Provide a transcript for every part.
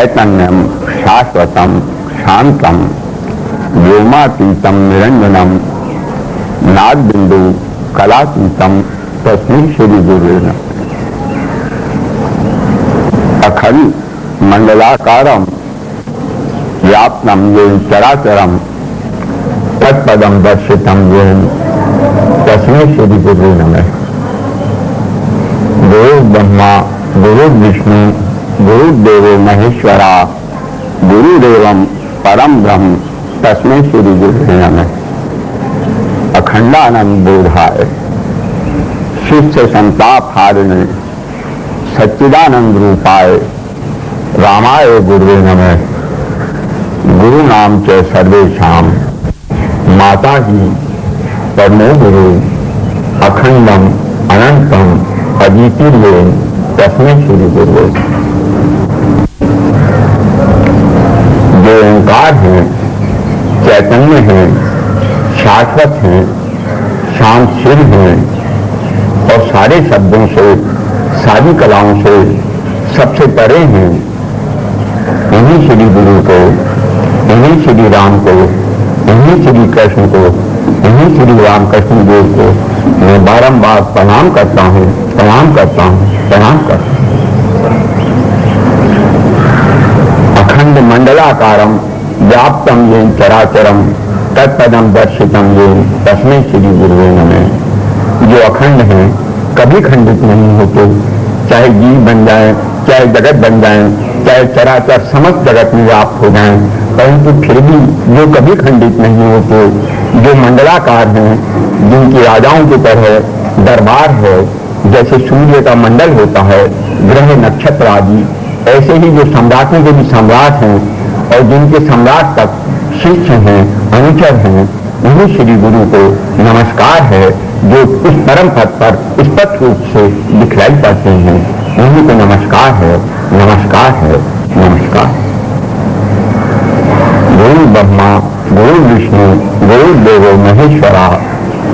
चैतन्यम शाश्वतम शांतम व्योमातीतम निरंजनम नाद बिंदु कलातीतम तस्मै श्री गुरु नमः। अखंड मंडलाकारम व्याप्तम येन चराचरम तत्पदम दर्शितम येन तस्मै श्री गुरु नमः। गुरु ब्रह्मा गुरु विष्णु गुरुदेवो महेश्वरा गुरुदेवम परम ब्रह्म तस्मै श्री गुरु नमः। अखंडानंद बोधाय शिष्य संताप हारिणे सच्चिदानंद रूपाय रामाय गुरुवे नमः। गुरु नाम च सर्वेषां माता ही परमो गुरु अखंडम अनंतम अद्वितीयं तस्मै श्री गुरुवे। जो ओंकार है, चैतन्य है, शाश्वत है, शांतशील है और सारे शब्दों से सारी कलाओं से सबसे परे हैं, इन्हीं श्री गुरु को, इन्हीं श्री राम को, इन्हीं श्री कृष्ण को, इन्हीं श्री रामकृष्ण देव को मैं बारंबार प्रणाम करता हूँ, प्रणाम करता हूँ, प्रणाम करता हूँ। अखंड मंडलाकारम व्याप्तम येन चराचरम तत्पदम दर्शितम येन तस्मै श्री गुरुवे नमः। जो अखंड है, कभी खंडित नहीं होते, चाहे जीव बन जाए, चाहे जगत बन जाए, चाहे चराचर समस्त जगत में व्याप्त हो जाए, परंतु फिर भी जो कभी खंडित नहीं होते, जो मंडलाकार हैं, जिनकी राजाओं की तरह दरबार है, जैसे सूर्य का मंडल होता है, ग्रह नक्षत्र आदि, ऐसे ही जो सम्राटों के भी सम्राट हैं और जिनके सम्राट तक शिष्य हैं, अनुचर हैं, उन्हीं श्री गुरु को नमस्कार है, जो उस परम पद पर स्पष्ट रूप से दिखलाई पड़ते हैं, उन्हीं को नमस्कार है, नमस्कार है, नमस्कार। गुरु ब्रह्मा गुरु विष्णु गुरुदेवो महेश्वरा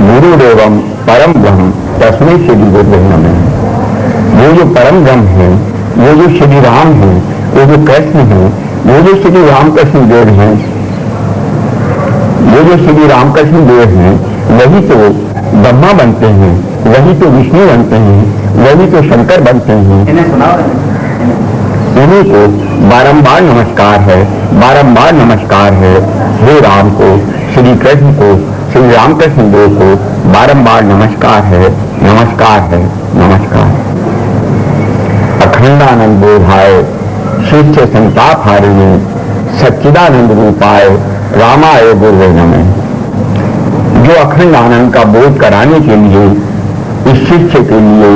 गुरुदेवम परम ब्रह्म तस्मै श्री गुरु नमः। वो जो परम ब्रह्म है, वो जो श्री राम है, वो जो कृष्ण है, वो जो श्री रामकृष्ण देव हैं, वो जो श्री रामकृष्ण देव हैं, वही तो ब्रह्मा बनते हैं, वही तो विष्णु बनते हैं, वही तो शंकर बनते हैं। उन्हीं को बारंबार नमस्कार है, बारंबार नमस्कार है। श्री राम को, श्री कृष्ण को, श्री रामकृष्ण देव को बारंबार नमस्कार है, नमस्कार है, नमस्कार। अखंडानंद बोधाय शिष्य संताप हारिणे सच्चिदानंद रूपाय रामाय गुरुवे नमः। जो अखंड आनंद का बोध कराने के लिए इस शिष्य के लिए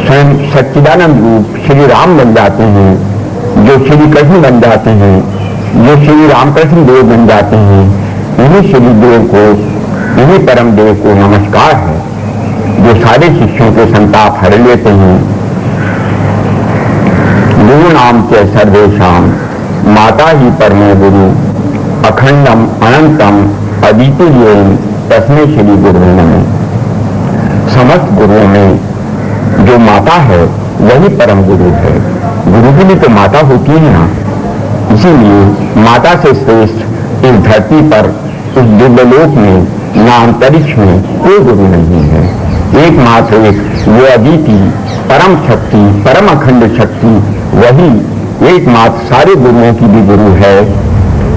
स्वयं सच्चिदानंद रूप श्री राम बन जाते हैं, जो श्री कृष्ण बन जाते हैं, जो श्री रामकृष्ण देव बन जाते हैं, उन्हीं श्री देव को, उन्हीं परम देव को नमस्कार है, जो सारे शिष्यों के संताप हर लेते हैं। गुरु नाम च सर्वेषां माता ही परमो गुरु अखंडम अनंतम अद्वितीयं तस्मै श्री गुरुवे नमः। समस्त गुरुओं में जो माता है वही परम गुरु है। गुरु की भी तो माता होती है ना, इसीलिए माता से श्रेष्ठ इस धरती पर, उस दिव्यलोक में, ना अंतरिक्ष में कोई गुरु नहीं है। एकमात्र एक वो अद्वितीय परम शक्ति, परम अखंड शक्ति, वही एकमात्र सारे गुरुओं की भी गुरु है,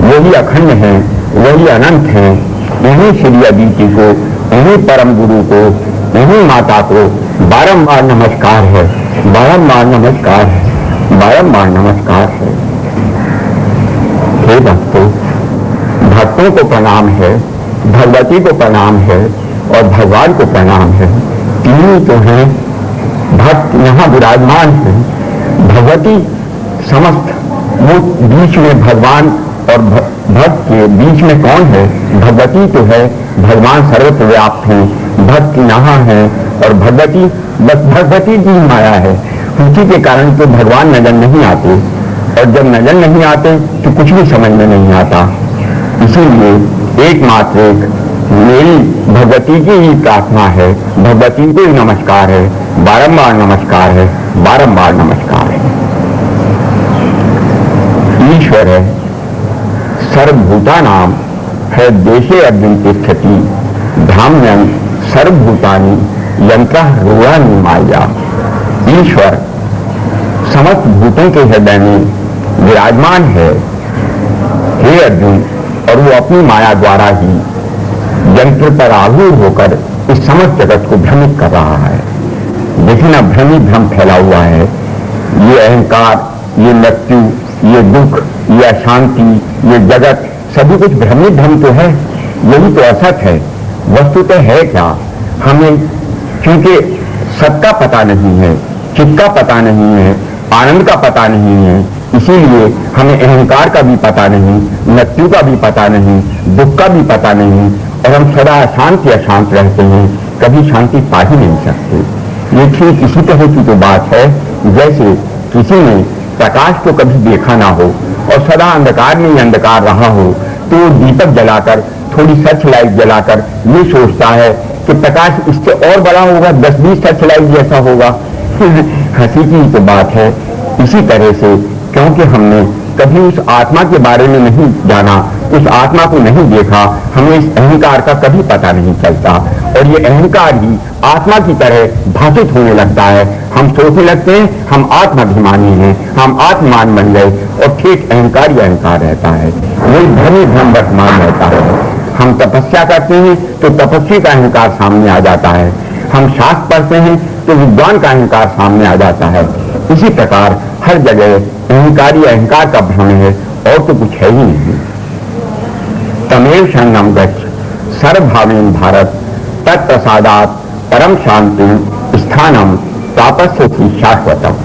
वही अखंड है, वही अनंत है। उन्हीं श्री अद्वितीय को, उन्हीं परम गुरु को, उन्हीं माता को बारंबार नमस्कार है, बारंबार नमस्कार है, बारंबार नमस्कार है। हे भक्तों, भक्तों को प्रणाम है, भगवती को प्रणाम है और भगवान को प्रणाम है। तीनों तो हैं, भक्त यहाँ विराजमान है, भगवती समस्त, वो बीच में भगवान और भक्त के बीच में कौन है? भगवती तो है, भगवान सर्वत्र व्याप्त हैं, भक्त यहाँ है और भगवती, बस भगवती की माया है। उसी के कारण तो भगवान नजर नहीं आते, और जब नजर नहीं आते तो कुछ भी समझ में नहीं आता। इसीलिए एकमात्र एक मेरी भगवती की ही प्रार्थना है, भगवती को ही नमस्कार है, बारंबार नमस्कार है, बारंबार नमस्कार है। ईश्वर है सर्वभूतानां है देशे अर्जुन तिष्ठति धाम्यं सर्वभूतानि यंत्रः रूढ़ानि माया। ईश्वर समस्त भूतों के हृदय में विराजमान है हे अर्जुन, और वो अपनी माया द्वारा ही यंत्र पर आरूढ़ होकर इस समस्त जगत को भ्रमित कर रहा है। देखिए ना, भ्रमित भ्रम फैला हुआ है। ये अहंकार, ये मृत्यु, ये दुख, ये अशांति, ये जगत, सभी कुछ भ्रमित भ्रम तो है, यही तो असत है। वस्तुतः है क्या? हमें क्योंकि सत्ता पता नहीं है, चित्त का पता नहीं है, आनंद का पता नहीं है, इसीलिए हमें अहंकार का भी पता नहीं, मृत्यु का भी पता नहीं, दुख का भी पता नहीं, और हम सदा अशांत या शांत रहते हैं, कभी शांति पा ही नहीं सकते। ये ठीक इसी तरह की तो बात है जैसे किसी ने प्रकाश को कभी देखा ना हो और सदा अंधकार में ही अंधकार रहा हो, तो दीपक जलाकर, थोड़ी सर्च लाइट जलाकर ये सोचता है कि प्रकाश इससे और बड़ा होगा, 10-20 सर्च लाइट जैसा होगा। हंसी की तो बात है। इसी तरह से क्योंकि हमने कभी उस आत्मा के बारे में नहीं जाना, उस आत्मा को नहीं देखा, हमें इस अहंकार का कभी पता नहीं चलता, और ये अहंकार ही आत्मा की तरह भाषित होने लगता है। हम सोचने लगते हैं हम आत्माभिमानी हैं, हम आत्मान बन गए, और ठीक अहंकार ही अहंकार रहता है, वही भ्रमी भ्रम वर्तमान रहता है। हम तपस्या करते हैं तो तपस्वी का अहंकार सामने आ जाता है, हम शास्त्र पढ़ते हैं तो विद्वान का अहंकार सामने आ जाता है। इसी प्रकार हर जगह अहंकारी अहंकार का भ्रम है, और तो कुछ है ही नहीं। तमेव शरणं गच्छ सर्वभावेन भारत तत्प्रसादात् परम शांति स्थानम तापस्यति शाश्वतम।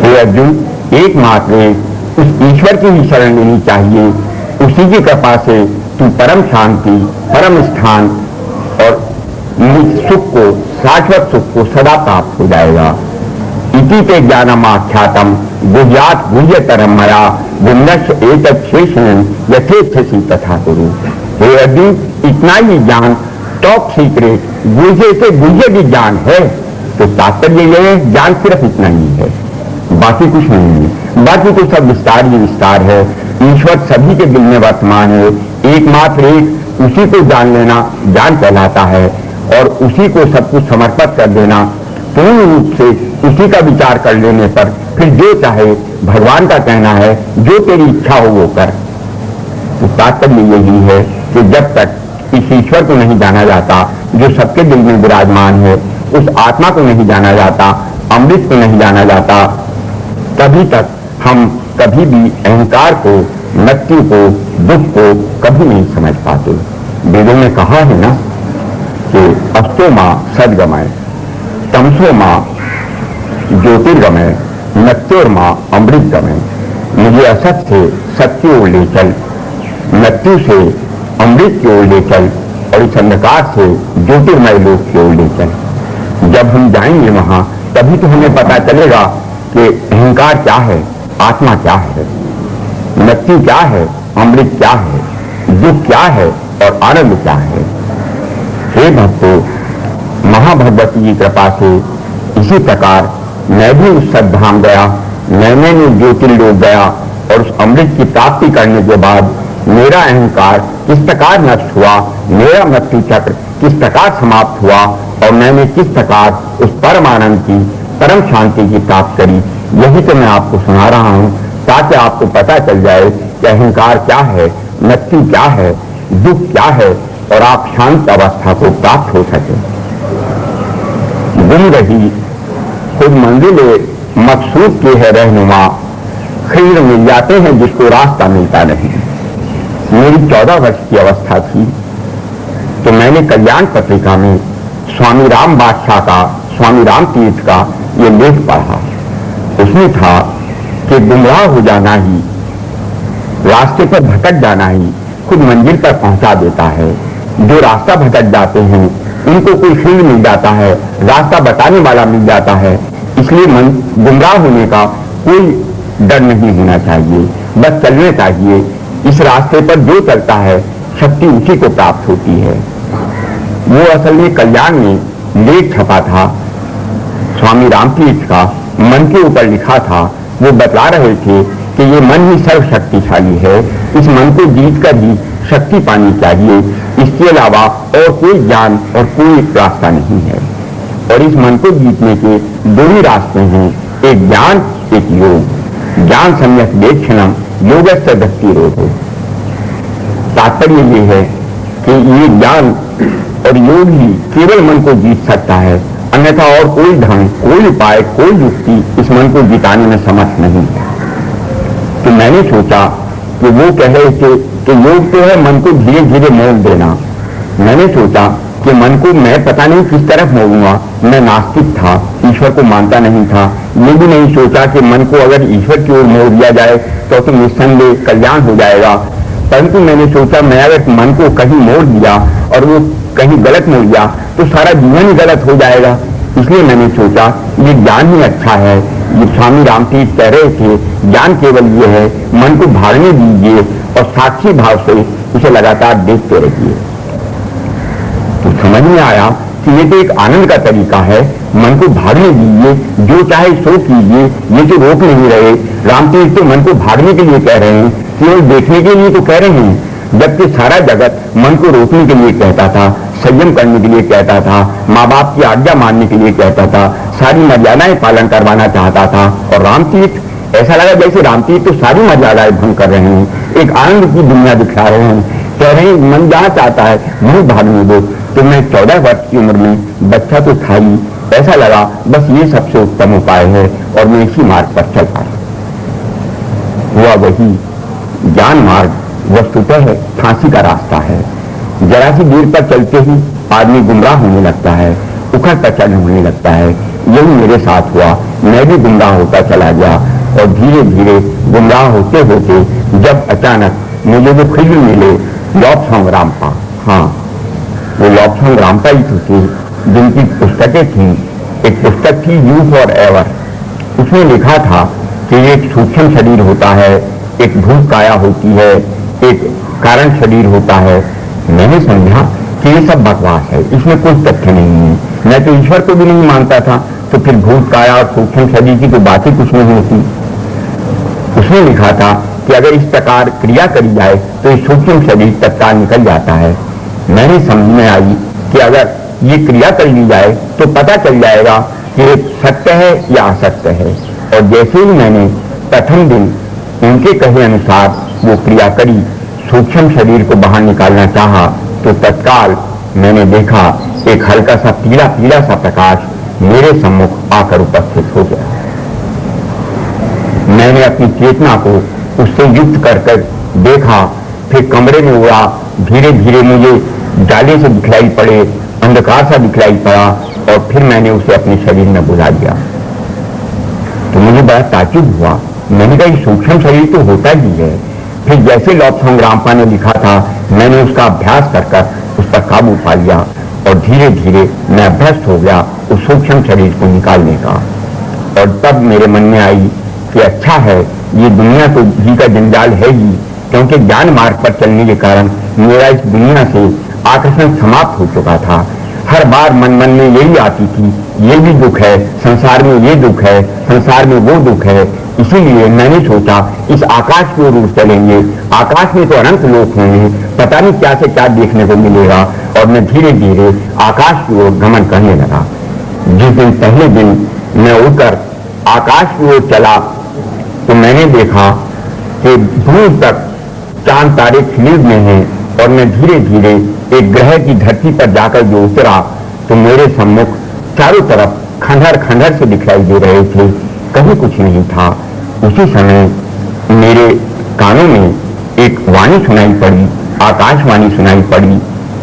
हे अर्जुन, एकमात्र उस ईश्वर की ही शरण लेनी चाहिए, उसी की कृपा से तू परम शांति, परम स्थान और सुख को, शाश्वत सुख को सदा प्राप्त हो जाएगा। इति ते ज्ञानम आख्यातम गुह्यात् गुह्यतरम मया विमनस्य एतत् शेषेण यथेच्छसि तथा कुरु। हे अर्जुन, इतना ही ज्ञान टॉप सीक्रेट गुह्य से गुह्य भी ज्ञान है, तो तात्पर्य यह है ज्ञान सिर्फ इतना ही है, बाकी कुछ नहीं है। बाकी तो सब विस्तार ही विस्तार है। ईश्वर सभी के दिल में वर्तमान है, एकमात्र एक उसी को जान लेना ज्ञान कहलाता है, और उसी को सब कुछ समर्पित कर देना, पूर्ण रूप से उसी का विचार कर लेने पर फिर जो चाहे, भगवान का कहना है जो तेरी इच्छा हो वो कर। तो तात्पर्य यही है कि जब तक इस ईश्वर को नहीं जाना जाता जो सबके दिल में विराजमान है, उस आत्मा को नहीं जाना जाता, अमृत को नहीं जाना जाता, तभी तक हम कभी भी अहंकार को, मृत्यु को, दुख को कभी नहीं समझ पाते। वेदों में कहा है ना कि अस्तो मां सद्गमय, तमसो मां ज्योतिर्गमय, मृत्योर मां अमृतगमय। मुझे असत से सत्य की ओर ले चल, मृत्यु से अमृत की ओर ले चल, और इस अंधकार से ज्योतिर्मय लोक की ओर ले चल। जब हम जाएंगे वहां, तभी तो हमें पता चलेगा कि अहंकार क्या है, आत्मा क्या है, मृत्यु क्या है, अमृत क्या है, दुख क्या है और आनंद क्या है। हे भक्तों, महाभगवती की कृपा से इसी प्रकार मैं भी उस सद्धाम गया, मैंने ज्योतिर्लोक गया, और उस अमृत की प्राप्ति करने के बाद मेरा अहंकार किस प्रकार नष्ट हुआ, मेरा मृत्यु चक्र किस प्रकार समाप्त हुआ, और मैंने किस प्रकार उस परम आनंद की, परम शांति की प्राप्त करी, यही तो मैं आपको सुना रहा हूं, ताकि आपको पता चल जाए कि अहंकार क्या है, मृत्यु क्या है, दुख क्या है, और आप शांत अवस्था को प्राप्त हो सके। गुम रही खुद मंजिले मकसूद के है रहनुमा, खीर मिल जाते हैं जिसको रास्ता मिलता नहीं। मेरी 14 वर्ष की अवस्था थी तो मैंने कल्याण पत्रिका में स्वामी राम बादशाह का, स्वामी राम तीर्थ का ये लेख पढ़ा। उसमें था कि गुमराह हो जाना ही, रास्ते पर भटक जाना ही खुद मंजिल पर पहुंचा देता है। जो रास्ता भटक जाते हैं उनको कोई फील्ड मिल जाता है, रास्ता बताने वाला मिल जाता है, इसलिए गुमराह होने का कोई डर नहीं होना चाहिए, बस चलने चाहिए। इस रास्ते पर जो चलता है शक्ति उसी को प्राप्त होती है। वो असल में कल्याण में लेख छपा था स्वामी रामतीर्थ का, मन के ऊपर लिखा था। वो बतला रहे थे कि ये मन ही सर्वशक्तिशाली है, इस मन को जीत कर ही शक्ति पानी चाहिए, इसके अलावा और कोई ज्ञान और कोई रास्ता नहीं है। और इस मन को जीतने के दो ही रास्ते हैं, एक ज्ञान, एक योग। ज्ञान सम्यक वेक्षणम योगस्य गतिरोधो। तात्पर्य ये है कि ये ज्ञान और योग ही केवल मन को जीत सकता है, अन्यथा और कोई ढंग, कोई उपाय, कोई युक्ति इस मन को जिताने में समर्थ नहीं है। तो मैंने सोचा कि वो कह रहे थे कि योग तो है मन को धीरे धीरे मोड़ देना। मैंने सोचा कि मन को मैं पता नहीं किस तरफ मोड़ूंगा। मैं नास्तिक था, ईश्वर को मानता नहीं था। ये भी नहीं सोचा कि मन को अगर ईश्वर की ओर मोड़ दिया जाए तो निस्संदेह कल्याण हो जाएगा। परंतु मैंने सोचा मैं अगर मन को कहीं मोड़ दिया और वो कहीं गलत मोड़ दिया तो सारा जीवन ही गलत हो जाएगा। इसलिए मैंने सोचा ये ज्ञान ही अच्छा है। ये स्वामी रामतीर्थ कह रहे थे, ज्ञान केवल ये है, मन को भागने दीजिए और साक्षी भाव से उसे लगातार देखते रहिए। तो समझ में आया कि ये तो एक आनंद का तरीका है, मन को भागने दीजिए, जो चाहे सो कीजिए, ये तो रोक नहीं रहे। रामतीर्थ तो मन को भागने के लिए कह रहे हैं, केवल देखने के लिए तो कह रहे हैं। जबकि सारा जगत मन को रोकने के लिए कहता था, संयम करने के लिए कहता था, माँ बाप की आज्ञा मानने के लिए कहता था, सारी मर्यादाएं पालन करवाना चाहता था। और रामतीर्थ ऐसा लगा जैसे रामतीर्थ तो सारी मर्यादाएं भंग कर रहे हैं, एक आनंद की दुनिया दिखा रहे हैं। कह रहे हैं मन जहाँ चाहता है वहीं भागने दो। तो मैं 14 वर्ष की उम्र में, बच्चा तो था ही, ऐसा लगा बस ये सबसे उत्तम उपाय है और मैं इसी मार्ग पर चल पड़ा। हुआ वही, ज्ञान मार्ग वस्तुतः फांसी का रास्ता है। जरा सी दूर पर चलते ही आदमी गुमराह होने लगता है, उखड़ पचड़ होने लगता है। यही मेरे साथ हुआ, मैं भी गुमराह होता चला गया और धीरे धीरे गुमराह होते होते जब अचानक मुझे वो फिल्म मिले लॉपसॉन्ग रामपा, हाँ वो लॉपसॉन्ग रामपा ही थी जिनकी पुस्तकें थी। एक पुस्तक थी यू फॉर एवर, उसमें लिखा था कि एक सूक्ष्म शरीर होता है, एक भूत काया होती है, एक कारण शरीर होता है। मैंने समझा कि ये सब बकवास है, इसमें कोई तथ्य नहीं है। मैं तो ईश्वर को भी नहीं मानता था, तो फिर भूत काया और सूक्ष्म शरीर की तो बात ही कुछ नहीं होती। उसमें लिखा था कि अगर इस प्रकार क्रिया करी जाए तो ये सूक्ष्म शरीर तत्काल निकल जाता है। मैंने समझ में आई कि अगर ये क्रिया कर ली जाए तो पता चल जाएगा कि सत्य है या असत्य है। और जैसे ही मैंने प्रथम दिन उनके कहे अनुसार वो क्रिया करी, सूक्ष्म शरीर को बाहर निकालना चाहा, तो तत्काल मैंने देखा एक हल्का सा पीला पीला सा प्रकाश मेरे सम्मुख आकर उपस्थित हो गया। मैंने अपनी चेतना को उससे युक्त कर देखा, फिर कमरे में उड़ा। धीरे धीरे मुझे जाले से दिखलाई पड़े, अंधकार सा दिखलाई पड़ा और फिर मैंने उसे अपने शरीर में बुला लिया। तो मुझे बड़ा ताज्जुब हुआ। मैंने कहा सूक्ष्म शरीर तो होता ही है। फिर जैसे लॉपसॉन्ग रामपा ने लिखा था, मैंने उसका अभ्यास कर उस पर काबू पा लिया और धीरे धीरे मैं अभ्यस्त हो गया उस सूक्ष्म शरीर को निकालने का। और तब मेरे मन में आई कि अच्छा है, ये दुनिया तो भी का जंजाल है ही, क्योंकि ज्ञान मार्ग पर चलने के कारण मेरा इस दुनिया से आकर्षण समाप्त हो चुका था। हर बार मन में यही आती थी, ये भी दुख है, संसार में ये दुख है, संसार में वो दुख है। इसीलिए मैंने सोचा इस आकाश की ओर चलेंगे, आकाश में तो अनंत लोक होंगे, पता नहीं क्या से क्या देखने को मिलेगा। और मैं धीरे धीरे आकाश की ओर गमन करने लगा। जिस दिन पहले दिन मैं उड़कर आकाश की ओर चला तो मैंने देखा कि दूर तक चांद तारे खिले में हैं और मैं धीरे धीरे एक ग्रह की धरती पर जाकर जो उतरा तो मेरे सम्मुख चारों तरफ खंडहर खंडहर से दिखलाई दे रहे थे, कहीं कुछ नहीं था। उसी समय मेरे कानों में एक वाणी सुनाई पड़ी, आकाशवाणी सुनाई पड़ी।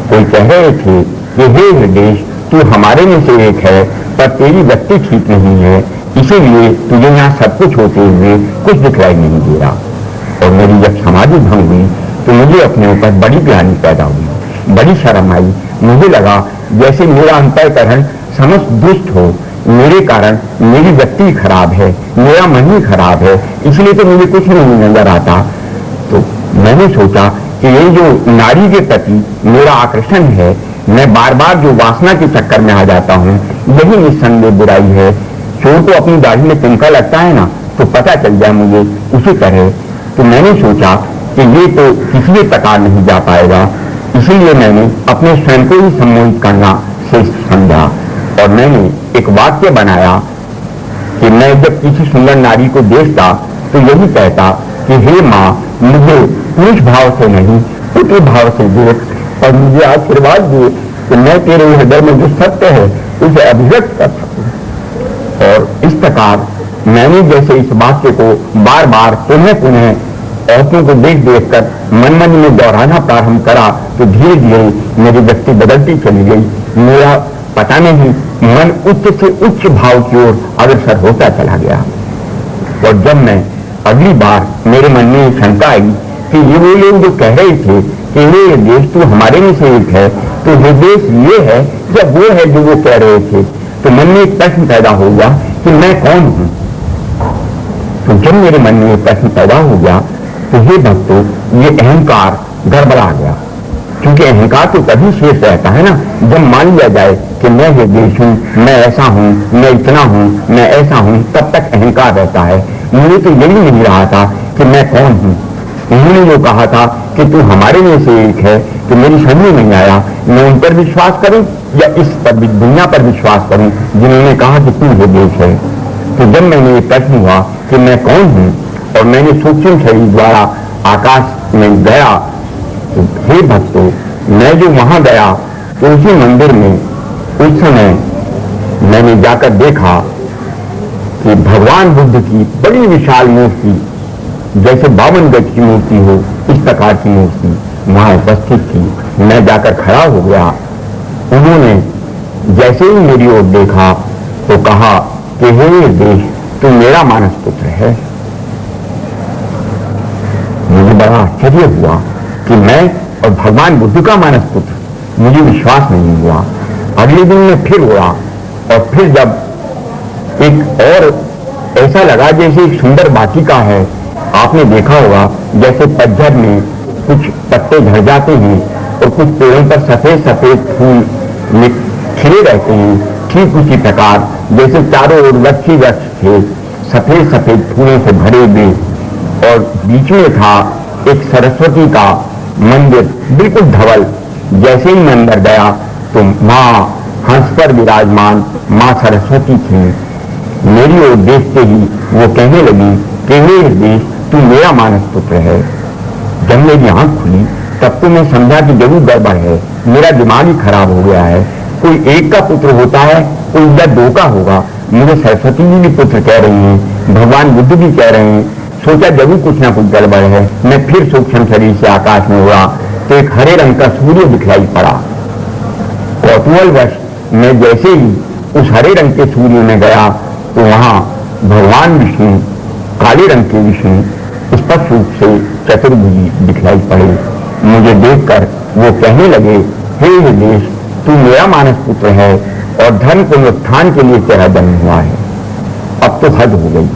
कोई कह रहे थे कि हे हृदय, तू हमारे में से एक है, पर तेरी व्यक्ति ठीक नहीं है, इसीलिए तुझे यहाँ सब कुछ होते हुए कुछ दिखलाई नहीं दे रहा। और मेरी जब समाधि भंग हुई तो मुझे अपने ऊपर बड़ी ग्लानि पैदा हुई, बड़ी शर्म आई। मुझे लगा जैसे मेरा अंतःकरण समस्त दुष्ट हो, मेरे कारण मेरी व्यक्ति खराब है, मेरा मन ही खराब है, इसलिए तो मुझे कुछ नहीं नजर आता। तो मैंने सोचा कि ये जो नारी के प्रति मेरा आकर्षण है, मैं बार बार जो वासना के चक्कर में आ जाता हूँ, यही निस्संदेह बुराई है। चोर को अपनी दाढ़ी में तिनका लगता है ना, तो पता चल गया मुझे उसी तरह। तो मैंने सोचा कि ये तो किसी भी प्रकार नहीं जा पाएगा, इसीलिए मैंने अपने स्वयं को ही सम्मोहित करना श्रेष्ठ समझा और मैंने एक वाक्य बनाया कि मैं जब किसी सुंदर नारी को देखता तो यही कहता कि हे माँ, मुझे पुरुष भाव से नहीं पुत्र भाव से देख और मुझे आशीर्वाद दे कि मैं तेरे हृदय में जो सत्य है उसे अभिव्यक्त कर सकूं। और इस प्रकार मैंने जैसे इस वाक्य को बार बार पुनः पुनः औरतों को देख देख कर मन मन में दोहराना प्रारंभ करा तो धीरे धीरे मेरी व्यक्ति बदलती चली गई। मेरा पता नहीं मन उच्च से उच्च भाव की ओर अग्रसर होता चला गया। और जब मैं अगली बार मेरे मन में शंका आई कि ये वो लोग जो कह रहे थे कि ये देश तो हमारे में से एक है, तो ये देश ये है या वो है जो वो कह रहे थे, तो मन में एक प्रश्न पैदा हो गया कि मैं कौन हूं। तो जब मेरे मन में एक प्रश्न पैदा हो गया तो हे भक्तों, ये अहंकार गड़बड़ा गया, क्योंकि अहंकार तो तभी शेष रहता है ना जब मान लिया जाए कि मैं ये देश हूं, मैं ऐसा हूं, मैं इतना हूं, मैं ऐसा हूं, तब तक अहंकार रहता है। मुझे तो यही नहीं रहा था कि मैं कौन हूं। उन्होंने जो कहा था कि तू हमारे में से एक है, तो मेरी समझ में नहीं आया मैं उन पर विश्वास करूं या इस पर दुनिया पर विश्वास करूं जिन्होंने कहा कि तू ये देश है। तो जब मैंने ये प्रश्न हुआ कि मैं कौन हूं और मैंने सूक्ष्म शरीर द्वारा आकाश में गया, तो हे भक्तों, मैं जो वहां गया तो उसी मंदिर में उस समय मैंने जाकर देखा कि भगवान बुद्ध की बड़ी विशाल मूर्ति, जैसे 52 गज की मूर्ति हो इस प्रकार की मूर्ति वहां उपस्थित थी। मैं जाकर खड़ा हो गया। उन्होंने जैसे ही मेरी ओर देखा तो कहा कि हे देश, तू मेरा मानस पुत्र है। मुझे बड़ा आश्चर्य हुआ कि मैं और भगवान बुद्ध का मानस पुत्र, मुझे विश्वास नहीं हुआ। अगले दिन मैं फिर उड़ा और फिर जब एक और ऐसा लगा जैसे एक सुंदर वाटिका है। आपने देखा होगा जैसे पतझड़ में कुछ पत्ते झड़ जाते हैं और कुछ पेड़ों पर सफेद सफेद फूल खिले रहते हैं, ठीक उसी प्रकार जैसे चारों ओर वृक्षी वृक्ष थे सफेद सफेद फूलों से भरे हुए, और बीच में था एक सरस्वती का मंदिर बिल्कुल धवल। जैसे ही मैं अंदर गया तो माँ हंस पर विराजमान माँ सरस्वती थी। मेरी ओर देखते ही वो कहने लगी कि हे देश, तू मेरा मानस पुत्र है। जब मेरी आंख खुली तब तो मैं समझा कि जरूर गड़बड़ है, मेरा दिमाग ही खराब हो गया है। कोई एक का पुत्र होता है, कोई या दो का होगा। मुझे सरस्वती जी भी पुत्र कह रही हैं, भगवान बुद्ध भी कह रहे हैं। सोचा जरूर कुछ ना कुछ गड़बड़ है। मैं फिर सूक्ष्म शरीर से आकाश में उड़ा तो एक हरे रंग का सूर्य दिखलाई पड़ा। कौतूहलवश मैं जैसे ही उस हरे रंग के सूर्य में गया तो वहां भगवान विष्णु, काले रंग के विष्णु स्पष्ट रूप से चतुर्भुजी दिखलाई पड़े। मुझे देखकर वो कहने लगे, हे देश, तू मेरा मानस पुत्र है और धर्म को उत्थान के लिए तेरा जन्म हुआ है। अब तो हद हो गई।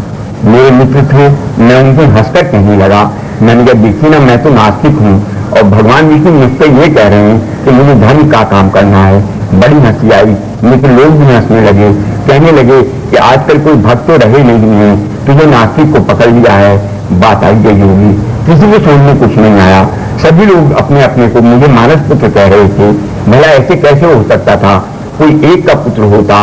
मेरे मित्र थे, मैं उनसे हंसकर कहने लगा, मैंने कहा देखिए ना, मैं तो नास्तिक हूँ और भगवान विष्णु मुझसे ये कह रहे हैं कि मुझे धर्म का काम करना है। बड़ी हंसी आई। मित्र लोग भी हंसने लगे, कहने लगे कि आजकल कोई भक्त तो रहे नहीं है, तुझे नास्तिक को पकड़ लिया है। बात आई गई होगी, किसी के समझ में कुछ नहीं आया। सभी लोग अपने अपने को मुझे मानस पुत्र कह रहे थे। भला ऐसे कैसे हो सकता था? कोई एक का पुत्र होता,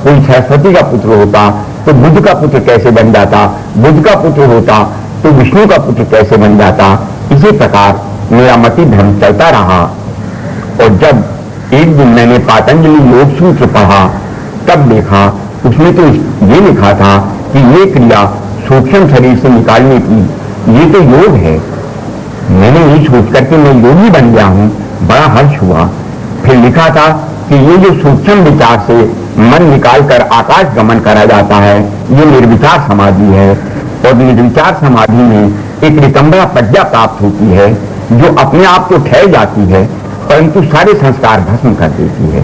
कोई सरस्वती का पुत्र होता तो बुद्ध का पुत्र कैसे बन जाता, बुद्ध का पुत्र होता तो विष्णु का पुत्र कैसे बन जाता। इसी प्रकार मेरा मति भ्रम चलता रहा। और जब एक दिन मैंने पातंजलि योग सूत्र पढ़ा तब देखा उसमें तो ये लिखा था कि ये क्रिया सूक्ष्म शरीर से निकालने की, ये तो योग है। मैंने ये सोच करके मैं योगी बन गया हूं, बड़ा हर्ष हुआ। फिर लिखा था कि ये जो सूक्ष्म विचार से मन निकालकर आकाश गमन करा जाता है, ये निर्विचार समाधि है। और निर्विचार समाधि में एक रिकम्बरा प्रज्ञा प्राप्त होती है जो अपने आप तो ठहर जाती है परंतु सारे संस्कार भस्म कर देती है।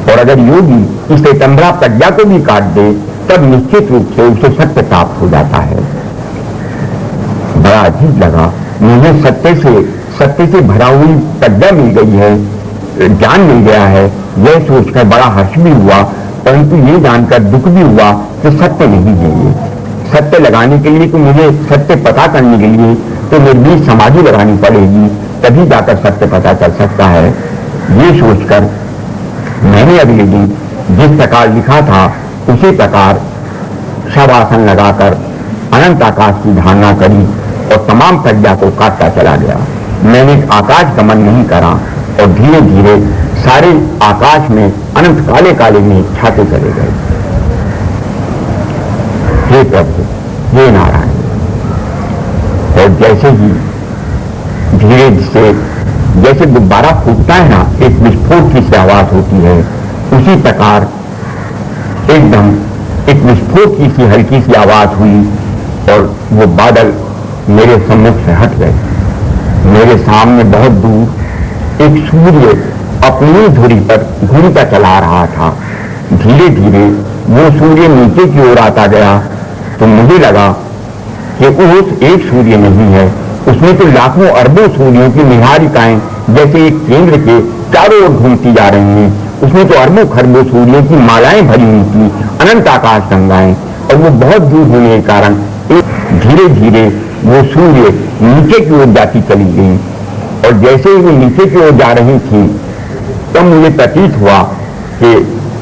और अगर योगी इस रिकम्बरा प्रज्ञा को भी काट दे तब निश्चित रूप से उसे सत्य प्राप्त हो जाता है। बड़ा अजीब लगा मुझे, सत्य से भरा हुई प्रज्ञा मिल गई है, ज्ञान मिल गया है। यह सोचकर बड़ा हर्ष भी हुआ परंतु ये जानकर दुख भी हुआ कि सत्य नहीं है। ये सत्य लगाने के लिए, तो मुझे सत्य पता करने के लिए तो निर्भीक समाधि लगानी पड़ेगी, तभी जाकर सत्य पता चल सकता है। ये सोचकर मैंने अगले दिन जिस प्रकार लिखा था उसी प्रकार शवासन लगाकर अनंत आकाश की धारणा करी और तमाम प्रज्ञा को काटता चला गया। मैंने आकाश गमन नहीं करा और धीरे धीरे सारे आकाश में अनंत काले काले में छाते चले गए। हे प्रभु, हे नारायण। और जैसे ही धीरे से जैसे गुब्बारा फूटता है ना, एक विस्फोट की सी आवाज होती है, उसी प्रकार एकदम एक विस्फोट की सी हल्की सी आवाज हुई और वो बादल मेरे सम्मुख से हट गए। मेरे सामने बहुत दूर एक सूर्य अपनी धुरी पर घूमता चला रहा था। धीरे धीरे वो सूर्य नीचे की ओर आता गया तो मुझे लगा कि उस एक सूर्य नहीं है, उसमें तो लाखों अरबों सूर्यों की निहारिकाएं जैसे एक केंद्र के चारों ओर घूमती जा रही हैं। उसमें तो अरबों खरबों सूर्यों की मालाएं भरी हुई थी, अनंत आकाश गंगाएं, और वो बहुत दूर होने के कारण धीरे धीरे वो सूर्य नीचे की ओर जाती चली गई। और जैसे ही वो नीचे की ओर जा रही थी तब मुझे प्रतीत हुआ कि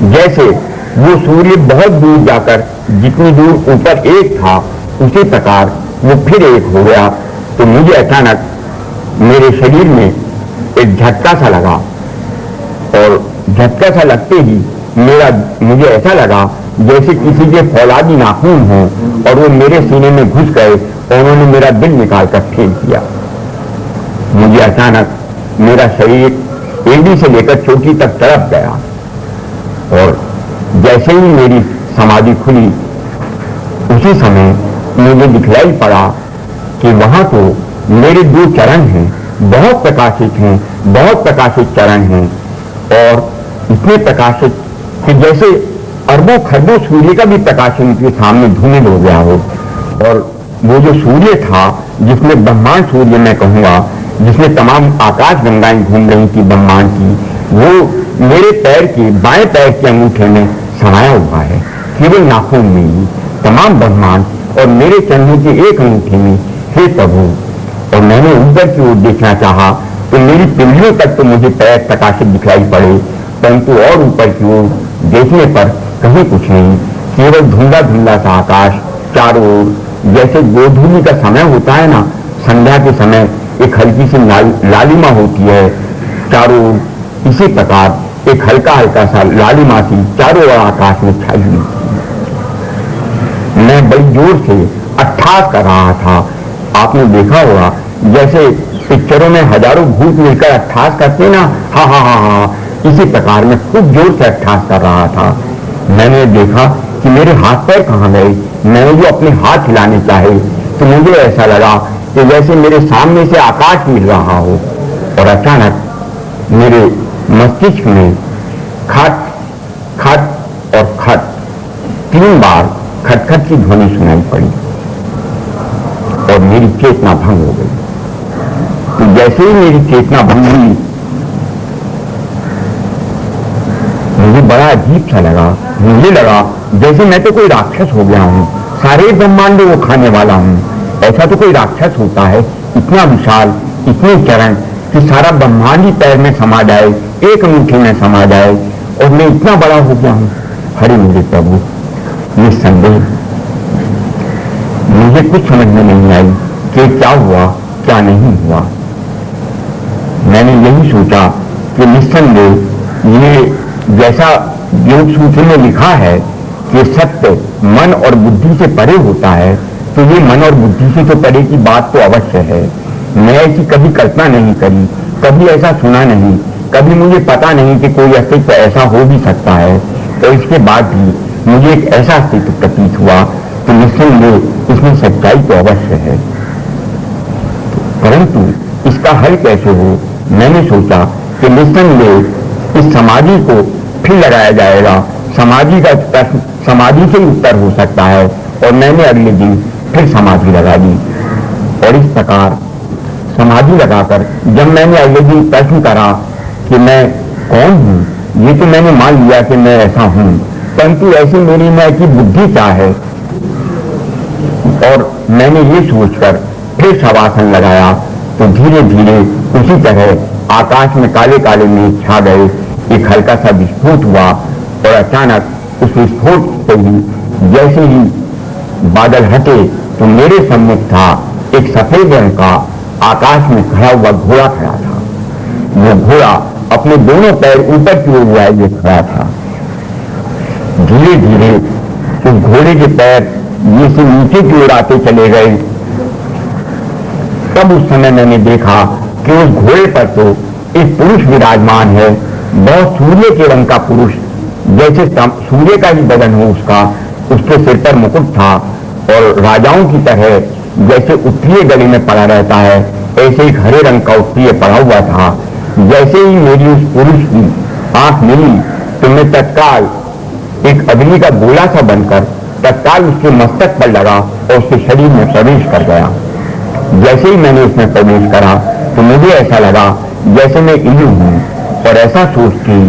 जैसे वो सूर्य बहुत दूर जाकर जितनी दूर ऊपर एक था उसी प्रकार वो फिर एक हो गया। तो मुझे अचानक मेरे शरीर में एक झटका सा लगा और झटका सा लगते ही मुझे ऐसा लगा जैसे किसी के फौलादी नाखून हो और वो मेरे सीने में घुस गए और उन्होंने मेरा दिल निकालकर फेंक दिया। मुझे अचानक मेरा शरीर एड़ी से लेकर चोटी तक तड़प गया और जैसे ही मेरी समाधि खुली उसी समय मुझे दिखलाई पड़ा कि वहां तो मेरे दो चरण हैं, बहुत प्रकाशित हैं, बहुत प्रकाशित चरण हैं और इतने प्रकाशित कि जैसे अरबों खरबों सूर्य का भी प्रकाश उनके सामने धूमिल हो गया हो। और वो जो सूर्य था जिसमें ब्रह्मांड सूर्य मैं कहूंगा, जिसमें तमाम आकाश गंगाएं घूम रही थी ब्रह्मांड की, वो मेरे पैर के बाएं पैर के अंगूठे में समाया हुआ है, केवल नाखून में ही तमाम ब्रह्मांड और मेरे चरणों के एक अंगूठे में। हे प्रभु, और मैंने ऊपर की ओर देखना चाहा तो मेरी पिंडलियों तक तो मुझे पैर प्रकाशित दिखाई पड़े, परंतु और ऊपर की ओर देखने पर कहीं कुछ नहीं, केवल धुंधला धुंधला सा आकाश चारों ओर। जैसे गोधूली का समय होता है ना, संध्या के समय एक हल्की सी लालिमा होती है चारों ओर, इसी प्रकार एक हल्का हल्का सा लालिमा सी चारों ओर आकाश में छाई हुई थी। मैं बड़ी जोर से अट्ठास कर रहा था। आपने देखा होगा जैसे पिक्चरों में हजारों भूत मिलकर अट्ठास करते ना, हा हा हा हा, इसी प्रकार में खूब जोर से अट्ठास कर रहा था। मैंने देखा कि मेरे हाथ पैर कहाँ गए। मैंने जो अपने हाथ हिलाने चाहे तो मुझे ऐसा लगा कि जैसे मेरे सामने से आकाश मिल रहा हो और अचानक मेरे मस्तिष्क में खट खट और खट 3 बार खटखट की ध्वनि सुनाई पड़ी और मेरी चेतना भंग हो गई। तो जैसे ही मेरी चेतना भंग हुई मुझे बड़ा अजीब सा लगा। मुझे लगा जैसे मैं तो कोई राक्षस हो गया हूं, सारे ब्रह्मांड को खाने वाला हूं। ऐसा तो कोई राक्षस होता है, इतना विशाल, इतने चरण कि सारा ब्रह्मांड ही पैर में समा जाए, एक अंगूठे में समा जाए, और मैं इतना बड़ा हो गया हूं। हरि मेरे प्रभु, निस्संदेह मुझे कुछ समझ में नहीं आई कि क्या हुआ क्या नहीं हुआ। मैंने यही सोचा कि निस्संदेह ये जैसा योग सूत्र में लिखा है कि सत्य मन और बुद्धि से परे होता है, तो ये मन और बुद्धि से तो परे की बात तो अवश्य है। मैं ऐसी कभी कल्पना नहीं करी, कभी ऐसा सुना नहीं, कभी मुझे पता नहीं कि कोई अस्तित्व ऐसा हो भी सकता है। और इसके बाद भी मुझे एक ऐसा अस्तित्व प्रतीत हुआ तो निस्संदेह इसमें सच्चाई तो अवश्य है, परंतु इसका हल कैसे हो। मैंने सोचा कि निस्संदेह इस समाधि को फिर लगाया जाएगा, समाधि का प्रश्न समाधि से उत्तर हो सकता है। और मैंने अगले दिन फिर समाधि लगा दी और इस प्रकार समाधि लगाकर जब मैंने अगले दिन प्रश्न करा कि मैं कौन हूं, ये तो मैंने मान लिया कि मैं ऐसा हूं, परंतु ऐसी मेरी मैं की बुद्धि क्या है, और मैंने ये सोचकर फिर शवासन लगाया तो धीरे धीरे उसी तरह आकाश में काले काले मेघ छा गए। एक हल्का सा विस्फोट हुआ और अचानक उस विस्फोट से ही जैसे ही बादल हटे तो मेरे सम्मुख था एक सफेद रंग का आकाश में खड़ा हुआ घोड़ा खड़ा था। वो घोड़ा अपने दोनों पैर ऊपर की ओर हुए खड़ा था। धीरे धीरे उस घोड़े के पैर ये से नीचे की ओर आते चले गए। तब उस समय मैंने देखा कि उस घोड़े पर तो एक पुरुष विराजमान है, बहुत सूर्य के रंग का पुरुष, जैसे सूर्य का ही बदन हो उसका। उसके सिर पर मुकुट था और राजाओं की तरह जैसे उत्तरीय गले में पड़ा रहता है ऐसे एक हरे रंग का उत्तरीय पड़ा हुआ था। जैसे ही मेरी उस पुरुष की आंख मिली तो मैं तत्काल एक अग्नि का गोला सा बनकर तत्काल उसके मस्तक पर लगा और उसके शरीर में प्रवेश कर गया। जैसे ही मैंने उसमें प्रवेश करा तो मुझे ऐसा लगा जैसे मैं इल्लू हूं और ऐसा सोच के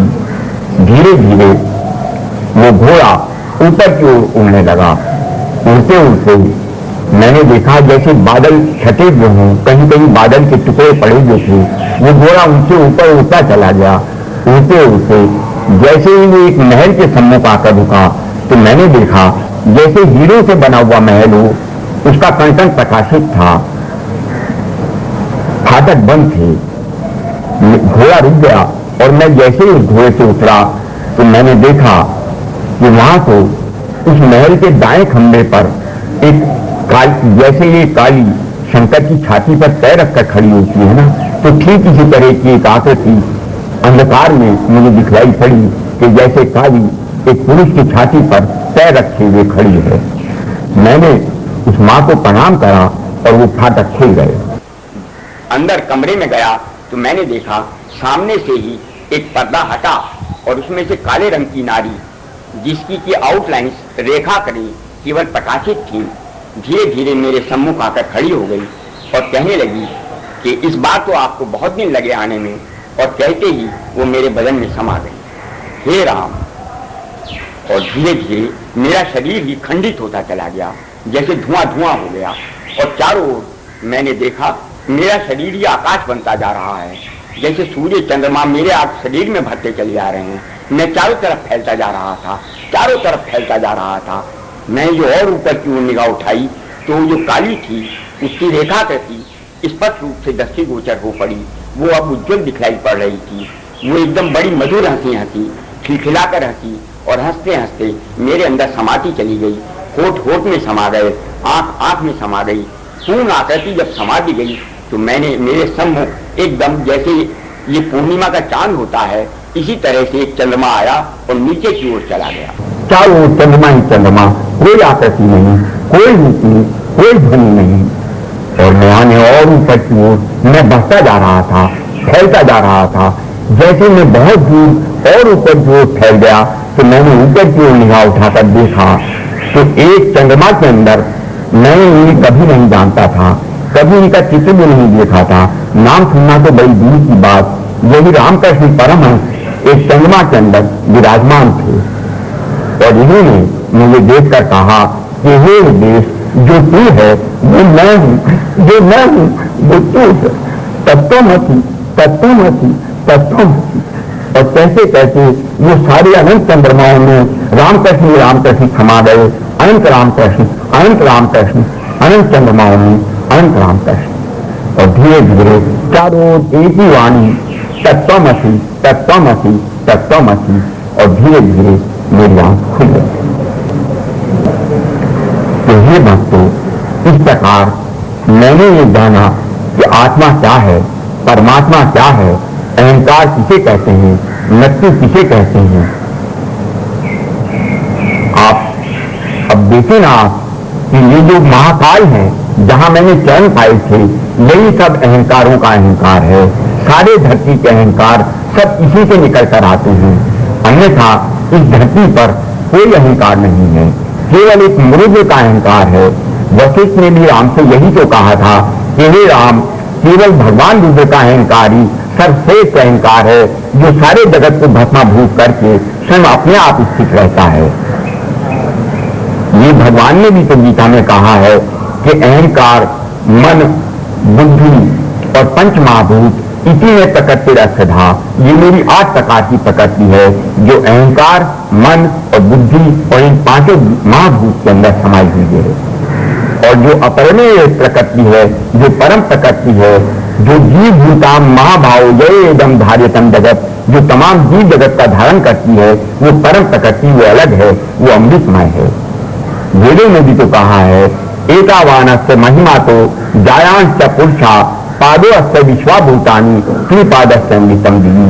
धीरे धीरे वो घोड़ा ऊपर की ओर उड़ने लगा। उड़ते उड़ते मैंने देखा जैसे बादल छटे हुए हों, कहीं कहीं बादल के टुकड़े पड़े हुए थे। वो घोड़ा उनसे ऊपर उड़ता चला गया। उड़ते उड़ते जैसे ही वो एक महल के सम्मुख आकर रुका तो मैंने देखा जैसे हीरों से बना हुआ महल हो, उसका कंकण प्रकाशित था, फाटक बंद थे। घोड़ा रुक गया और मैं जैसे ही उस घोड़े से उतरा तो मैंने देखा कि वहां तो उस महल के दाएं खंभे पर एक काली, जैसे ये काली शंकर की छाती पर पैर रखकर खड़ी होती है ना, तो ठीक इसी तरह की एक आकृति अंधकार में मुझे दिखलाई पड़ी कि जैसे काली एक पुरुष की छाती पर पैर रखे हुए खड़ी है। मैंने उस मां को प्रणाम करा और वो फाटक खुल गए। अंदर कमरे में गया तो मैंने देखा सामने से ही एक पर्दा हटा और उसमें से काले रंग की नारी, जिसकी की आउटलाइंस रेखा करी केवल प्रकाशित थी, धीरे धीरे मेरे सम्मुख आकर खड़ी हो गई और कहने लगी कि इस बार तो आपको बहुत दिन लगे आने में, और कहते ही वो मेरे बदन में समा गई। हे राम! और धीरे धीरे मेरा शरीर ही खंडित होता चला गया, जैसे धुआं धुआं हो गया और चारों ओर मैंने देखा मेरा शरीर ही आकाश बनता जा रहा है, जैसे सूर्य चंद्रमा मेरे आप शरीर में भरते चले जा रहे हैं। मैं चारों तरफ फैलता जा रहा था, चारों तरफ फैलता जा रहा था। मैं जो और ऊपर की ओर निगाह उठाई तो जो काली थी उसकी रेखा कृति स्पष्ट रूप से दृष्टिगोचर हो पड़ी। वो अब उज्जवल दिखलाई पड़ रही थी। वो एकदम बड़ी मधुर हंसी हंसी, खिलखिलाकर हंसी और हंसते हंसते मेरे अंदर समाती चली गई। होठ होठ में समा गए, आंख आंख में समा गई। पूर्ण आकृति जब समा दी गई तो मैंने मेरे सम्मुख एकदम जैसे ये पूर्णिमा का चांद होता है इसी तरह से एक चंद्रमा आया और नीचे की ओर चला गया। चारों ओर चंद्रमा ही चंद्रमा, कोई आकृति नहीं, कोई रूप नहीं, कोई ध्वनि नहीं। और मैं आने और ऊपर की ओर मैं बढ़ता जा रहा था, फैलता जा रहा था। जैसे मैं बहुत दूर और ऊपर की ओर फैल गया तो मैंने ऊपर की ओर निगाह उठाकर देखा तो एक चंद्रमा के अंदर मैंने इन्हें कभी नहीं जानता था, कभी इनका चित्र भी नहीं देखा था। नाम सुनना तो बड़ी दूर की बात। यही रामकृष्ण परमहंस एक चंद्रमा के अंदर विराजमान थे और इन्होंने मुझे देखकर कहा कि हे देश, जो तू है वो मैं हूं, जो मैं हूं वो तू है। तत्वमसि तत्वमसि तत्वमसि। और कहते कहते वो सारे अनंत चंद्रमाओं में रामकृष्ण समा गए। अनंत रामकृष्ण, अनंत रामकृष्ण, अनंत चंद्रमाओं में अनंत रामकृष्ण। और धीरे धीरे चारों एक ही वाणी तत्वमसि तत्वमसि तत्वमसि। और धीरे धीरे मेरी आंख खुल गई। तो ये भक्तों, इस प्रकार मैंने ये जाना कि आत्मा क्या है, परमात्मा क्या है, अहंकार किसे कहते हैं, मृत्यु किसे कहते हैं। आप अब देखें ना कि ये जो महाकाल है जहां मैंने चरण पाए थे, यही सब अहंकारों का अहंकार है। सारे धरती के अहंकार सब इसी से निकल कर आते हैं। अन्यथा इस धरती पर कोई अहंकार नहीं है, केवल एक मृग का अहंकार है। वशिष्ठ ने भी राम से यही तो कहा था कि हे राम, केवल भगवान रुद्र का अहंकार ही सर्वश्रेष्ठ अहंकार है, जो सारे जगत को भस्माभूत करके स्वयं अपने आप स्थित रहता है। ये भगवान ने भी तो गीता में कहा है कि अहंकार, मन, बुद्धि और पंच महाभूत इसी में प्रकृति रसधा, ये मेरी 8 प्रकार की प्रकृति है जो अहंकार, मन और बुद्धि और इन 5 महाभूत के अंदर समाई हुई है। और जो अपरिमेय प्रकृति है, जो परम प्रकृति है, जो जीव भूताम महाभाव जय एदम धार्यतम जगत, जो तमाम जीव जगत का धारण करती है, वो परम प्रकृति, वो अलग है, वो अमृतमय है। वेदों में भी तो कहा है एकावानस्य महिमा तो जायांश पुरुषा पादो अस्य विश्वाभूतानी त्रिपादस्य अमृतम दिवी।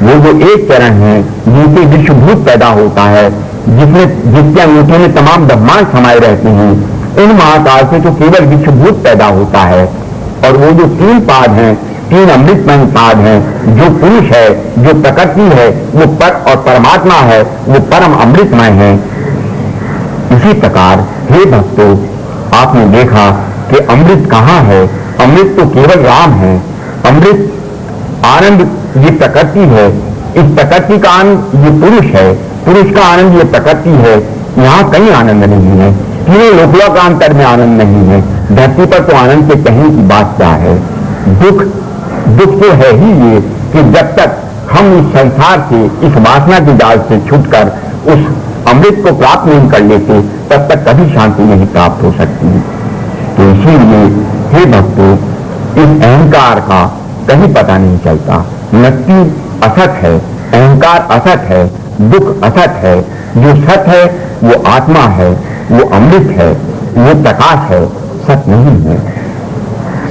वो जो एक चरण है जिनसे विश्वभूत पैदा होता है, जिसके अंगूठे में तमाम ब्रह्मांड समाये रहते हैं, उन महाकाल से तो केवल विश्वभूत पैदा होता है। और वो जो 3 पाद हैं, 3 अमृतमय पाद हैं, जो पुरुष है, जो प्रकृति है, वो पर और परमात्मा है, वो परम अमृतमय है। इसी प्रकार हे भक्तों, आपने देखा कि अमृत कहाँ है? अमृत तो केवल राम है। अमृत आनंद ये प्रकृति है, इस प्रकृति का आनंद ये पुरुष है, पुरुष का आनंद ये प्रकृति है। यहाँ कहीं आनंद नहीं है, तीनों लोकलोकांतर में आनंद नहीं है। धरती पर तो आनंद के कहने की बात क्या है? दुख तो है ही ये कि जब तक हम इस संसार से, इस वासना के जाल से छूटकर उस अमृत को प्राप्त नहीं कर लेते, तब तक कभी शांति नहीं प्राप्त हो सकती। तो इसीलिए हे भक्तों, इस अहंकार का कहीं पता नहीं चलता। मृत्यु असत है, अहंकार असत है, दुख असत है। जो सत है वो आत्मा है, वो अमृत है, वो प्रकाश है, सत नहीं है।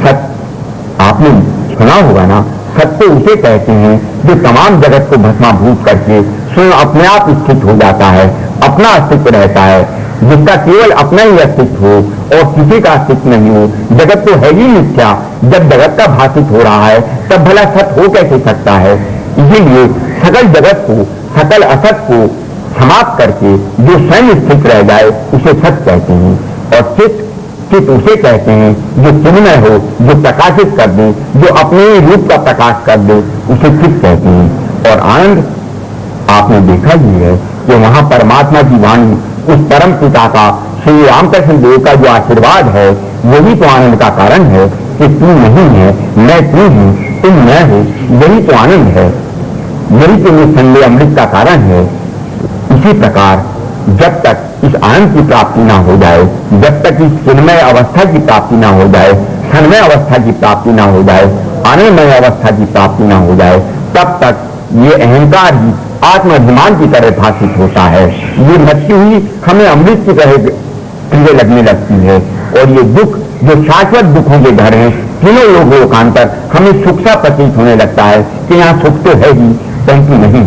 सत आपने सुना होगा ना, सत्य उसे कहते हैं जो तमाम जगत को भस्माभूत करके स्वयं अपने आप स्थित हो जाता है, अपना अस्तित्व रहता है, जिसका केवल अपना ही अस्तित्व हो और किसी का अस्तित्व नहीं हो। जगत तो है ही मिथ्या, जब जगत का भाषित हो रहा है तब भला सत हो कैसे सकता है? इसीलिए सकल जगत को, सकल असत को समाप्त करके जो स्वयं स्थित रह जाए उसे सत कहते हैं। और चित्त उसे कहते हैं जो चिन्मय हो, जो प्रकाशित कर दे, जो अपने ही रूप का प्रकाश कर दे, उसे चित्त कहते हैं। और आनंद आपने देखा ही है कि वहां परमात्मा की वाणी, उस परम पिता का, श्री रामकृष्ण देव का जो आशीर्वाद है, वही तो आनंद का कारण है कि तू नहीं है, मैं तू हूं, तुम मैं हो, यही तो आनंद है, यही तो निसंदेह अमृत का कारण है। इसी प्रकार जब तक इस आनंद की प्राप्ति ना हो जाए, जब तक इस चिन्मय अवस्था की प्राप्ति ना हो जाए, क्षणमय अवस्था की प्राप्ति ना हो जाए, आनंदमय अवस्था की प्राप्ति ना हो जाए, तब तक ये अहंकार ही आत्माभिमान की तरह भाषित होता है। ये मृत्यु ही हमें अमृत की तरह प्रिय लगने लगती है। और ये दुख जो शाश्वत दुखों के घर हैं, तीनों लोकांतर, हमें सुख सा प्रतीत होने लगता है कि यहाँ सुख तो है ही, परंतु नहीं।